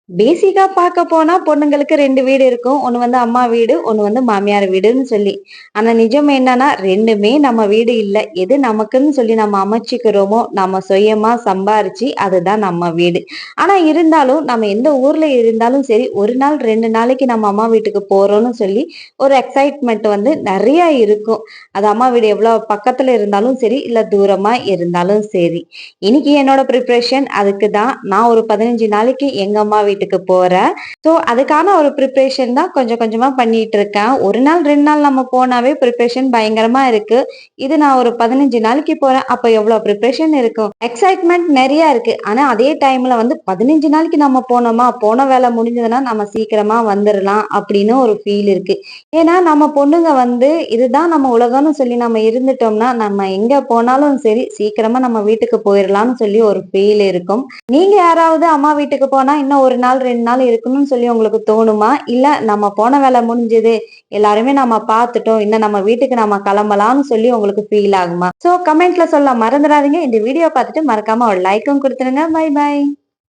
பேசிக்கா பார்க்க போனா பொண்ணுங்களுக்கு 2 வீடு இருக்கும். ஒண்ணு வந்து அம்மா வீடு, ஒண்ணு வந்து மாமியார் வீடுன்னு சொல்லி. ஆனா நிஜம் என்னன்னா 2மே நம்ம வீடு இல்ல. எது நமக்குன்னு சொல்லி நம்ம அமைச்சுக்கிறோமோ, நம்ம சுயமா சம்பாரிச்சு அதுதான் நம்ம வீடு. ஆனா இருந்தாலும் நம்ம எந்த ஊர்ல இருந்தாலும் சரி, 1 நாள் 2 நாளைக்கு நம்ம அம்மா வீட்டுக்கு போறோம்னு சொல்லி ஒரு எக்ஸைட்மென்ட் வந்து நெறைய இருக்கும். அது அம்மா வீடு எவ்வளோ பக்கத்துல இருந்தாலும் சரி, இல்ல தூரமா இருந்தாலும் சரி. இன்னைக்கு என்னோட ப்ரிப்பரேஷன் அதுக்கு தான். நான் ஒரு 15 நாளைக்கு எங்க அம்மா வீட்டுக்கு போறேன். ஸோ அதுக்கான ஒரு ப்ரிப்பரேஷன் தான் கொஞ்சம் கொஞ்சமா பண்ணிட்டு இருக்கேன். 1 நாள் 2 நாள் நம்ம போனாவே ப்ரிப்பரேஷன் பயங்கரமா இருக்கு. இது நான் ஒரு 15 நாளைக்கு போறேன். அப்ப எவ்வளோ ப்ரிப்பரேஷன் இருக்கும். எக்ஸைட்மென்ட் நெறைய இருக்கு. ஆனா அதே டைம்ல வந்து 15 நாளைக்கு நம்ம போனோமா, போன வேலை முடிஞ்சதுன்னா நம்ம சீக்கிரமா வந்துரலாம் அப்படின்னு ஒரு ஃபீல் இருக்கு. ஏன்னா நம்ம பொண்ணுங்க வந்து இதுதான் நம்ம உலகம்னு சொல்லி நம்ம இருந்துட்டோம்னா, நம்ம எங்க போனாலும் சரி சீக்கிரமா நம்ம வீட்டுக்கு போயிரலாம்னு சொல்லி ஒரு ஃபீல் இருக்கும். நீங்க யாராவது அம்மா வீட்டுக்கு போனா இன்னும் 1 நாள் 2 நாள் இருக்கணும்னு சொல்லி உங்களுக்கு தோணுமா? இல்ல நம்ம போன வேலை முடிஞ்சது, எல்லாருமே நம்ம பார்த்துட்டோம். இன்னும் நம்ம வீட்டுக்கு நம்ம கிளம்பலாம்னு சொல்லி உங்களுக்கு ஃபீல் ஆகுமா? கமெண்ட்ல சொல்ல மறந்துடாதீங்க. இந்த வீடியோ பார்த்துட்டு மறக்காம ஒரு லைக்கும் குடுத்துருங்க. Bye by.